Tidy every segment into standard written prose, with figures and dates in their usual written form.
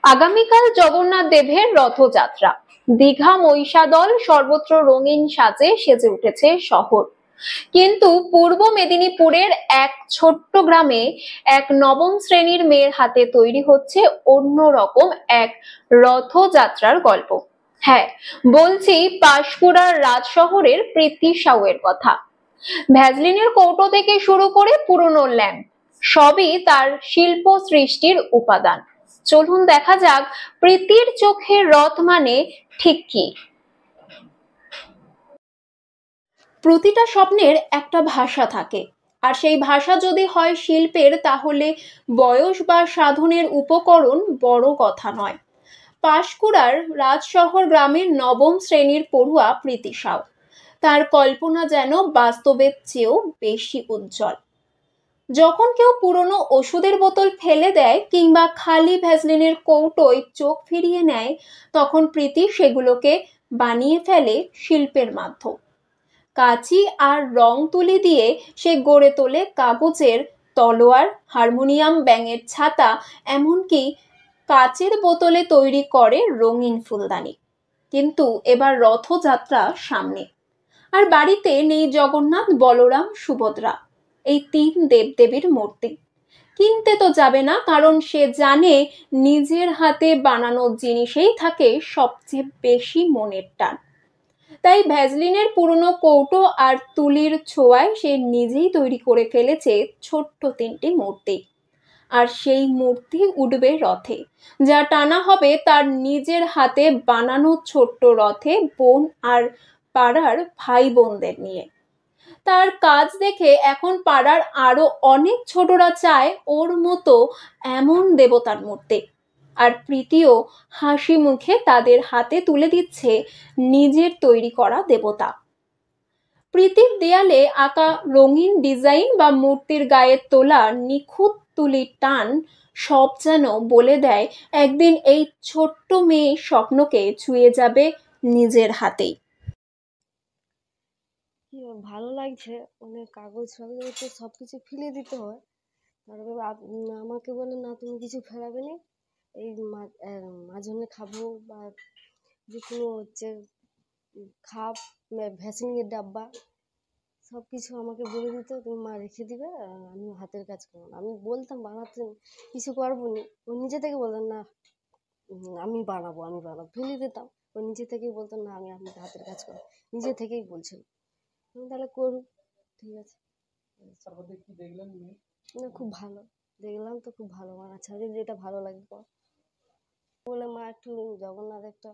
আগামীকাল জগন্নাথ দেবের রথযাত্রা। দীঘা মহিষাদল সর্বত্র রঙিন সাজে সেজে উঠেছে শহর। কিন্তু পূর্ব মেদিনীপুরের এক ছোট্ট গ্রামে এক নবম শ্রেণীর মেয়ের হাতে তৈরি হচ্ছে অন্যরকম এক রথযাত্রার গল্প। হ্যাঁ, বলছি পাঁশকুড়ার রাজ শহরের প্রীতি সাউয়ের কথা। ভ্যাজলিনের কৌটো থেকে শুরু করে পুরনো ল্যাম্প, সবই তার শিল্প সৃষ্টির উপাদান। চলুন দেখা যাক প্রীতির চোখে রথ মানে ঠিক কি। প্রতিটা স্বপ্নের একটা ভাষা থাকে, আর সেই ভাষা যদি হয় শিল্পের, তাহলে বয়স বা সাধনের উপকরণ বড় কথা নয়। পাঁশকুড়ার রাজশহর গ্রামের নবম শ্রেণীর পড়ুয়া প্রীতি সাউ। তার কল্পনা যেন বাস্তবের চেয়েও বেশি উজ্জ্বল। যখন কেউ পুরনো ওষুধের বোতল ফেলে দেয় কিংবা খালি ভ্যাসলিনের কৌটোয় চোখ ফিরিয়ে নেয়, তখন প্রীতি সেগুলোকে বানিয়ে ফেলে শিল্পের মাধ্যম। কাঁচি আর রং তুলি দিয়ে সে গড়ে তোলে কাগজের তলোয়ার, হারমোনিয়াম, ব্যাঙের ছাতা, এমনকি কাচের বোতলে তৈরি করে রঙিন ফুলদানি। কিন্তু এবার রথযাত্রা সামনে, আর বাড়িতে নেই জগন্নাথ, বলরাম, সুভদ্রা, এই তিন দেবদেবীর মূর্তি। কিনতে তো যাবে না, কারণ সে জানে নিজের হাতে বানানো জিনিসেই থাকে সবচেয়ে বেশি মনের টান। তাই ভ্যাজলিনের পুরনো কৌটো আর তুলির ছোঁয়ায় সে নিজেই তৈরি করে ফেলেছে ছোট্ট তিনটি মূর্তি। আর সেই মূর্তি উঠবে রথে, যা টানা হবে তার নিজের হাতে বানানো ছোট্ট রথে, বোন আর পাড়ার ভাই বোনদের নিয়ে। তার কাজ দেখে এখন পাড়ার আরো অনেক ছোটরা চায় ওর মতো এমন দেবতার মূর্তি। আর প্রীতিও হাসি মুখে তাদের হাতে তুলে দিচ্ছে নিজের তৈরি করা দেবতা। প্রীতির দেয়ালে আঁকা রঙিন ডিজাইন বা মূর্তির গায়ে তোলা নিখুঁত তুলির টান, সব যেন বলে দেয় একদিন এই ছোট্ট মেয়ে স্বপ্নকে ছুঁয়ে যাবে নিজের হাতেই। ভালো লাগছে, অনেক কাগজ ফাগজ তো সব কিছু ফেলে দিতে হয়। তারপরে আমাকে বলে না, তুমি কিছু ফেলাবে না, এই মাঝখানে খাবো বা যে কোনো হচ্ছে খাপ, ভ্যাসলিনের ডাব্বা, সব কিছু আমাকে বলে দিত, তুমি মা রেখে দিবে, আমি হাতের কাজ করবো না। আমি বলতাম বানাতে কিছু পারবো না, ও নিজে থেকে বলতাম না আমি বানাবো ফেলে দিতাম। ও নিজে থেকেই বলতো না আমি হাতের কাজ করবো, নিজে থেকেই বলছিল। তাহলে করুক, ঠিক আছে। না, খুব ভালো দেখলাম তো, খুব ভালো বানাচ্ছে, যেটা ভালো লাগে বলে মা একটু জগন্নাথ একটা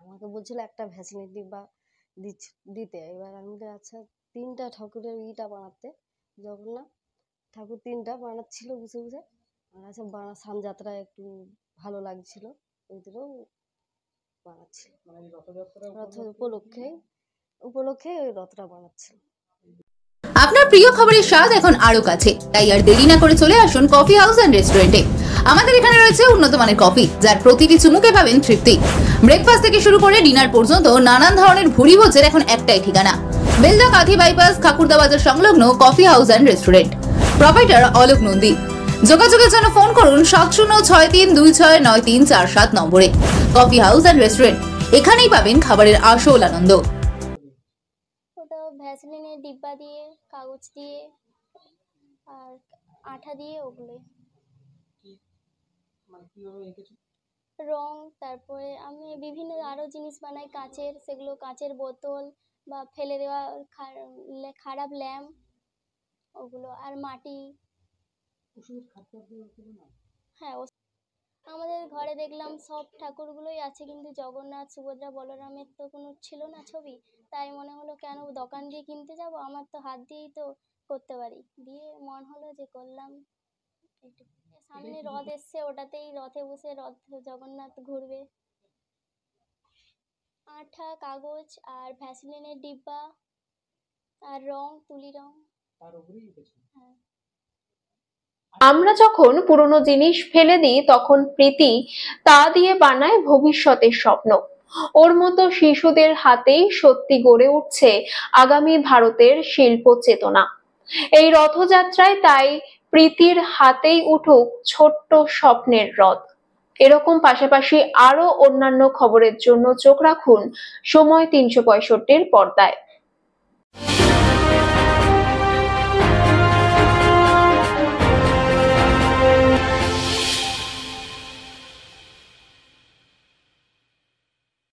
আমাকে বলছিল একটা ভ্যাসলিন ডিব্বা দিতে। এবার আমি আচ্ছা, তিনটা ঠাকুরের ইটা বানাতে, জগন্নাথ ঠাকুর তিনটা বানাচ্ছিল বুঝে বুঝে। আচ্ছা, সামযাত্রায় একটু ভালো লাগছিল, ওইগুলোও বানাচ্ছিল, রথ উপলক্ষে ওই রথটা বানাচ্ছিল। আপনার প্রিয় খবরের স্বাদ এখন আরো কাছে, তাই আর দেরি না করে চলে আসুন কফি হাউস এন্ড রেস্টুরেন্টে। আমাদের এখানে রয়েছে উন্নত মানের কফি, যার প্রতিটি চুমুকে পাবেন তৃপ্তি। ব্রেকফাস্ট থেকে শুরু করে ডিনার পর্যন্ত নানান ধরনের ভুরি ভোজের এখন একটাই ঠিকানা, বেলদা কাঁথি বাইপাস, খাকুরদা বাজার সংলগ্ন coffee house and restaurant. Proprietor Alok Nandi. যোগাযোগের জন্য ফোন করুন 7063269347 নম্বরে। কফি হাউস এন্ড রেস্টুরেন্ট, এখানেই পাবেন খাবারের আসল আনন্দ। ভ্যাসলিনের ডিব্বা দিয়ে, কাগজ দিয়ে আর আঠা দিয়ে, ওগুলো রং। তারপরে আমি বিভিন্ন আরো জিনিস বানাই কাচের, সেগুলো কাচের বোতল বা ফেলে দেওয়া খারাপ ল্যাম্প, ওগুলো। আর মাটি। হ্যাঁ, আমাদের ঘরে দেখলাম সব ঠাকুরগুলোই আছে, কিন্তু জগন্নাথ, সুভদ্রা, বলরামের তো কোনো ছিল না ছবি। তাই মনে হলো কেন দোকান দিয়ে কিনতে যাব, আমার তো হাত দিয়েই তো করতে পারি, দিয়ে মন হলো যে করলাম। সামনে রথ এসছে, ওটাতেই রথে বসে জগন্নাথ ঘুরবে। আঠা, কাগজ আর ভ্যাসলিনের ডিব্বা আর রং, তুলি রং। হ্যাঁ। আমরা যখন পুরনো জিনিস ফেলে দিই, তখন প্রীতি তা দিয়ে বানায় ভবিষ্যতের স্বপ্ন। ওর মতো শিশুদের হাতেই সত্যি গড়ে উঠছে আগামী ভারতের শিল্প চেতনা। এই রথযাত্রায় তাই প্রীতির হাতেই উঠুক ছোট্ট স্বপ্নের রথ। এরকম পাশাপাশি আরো অন্যান্য খবরের জন্য চোখ রাখুন সময় 365 পর্দায়।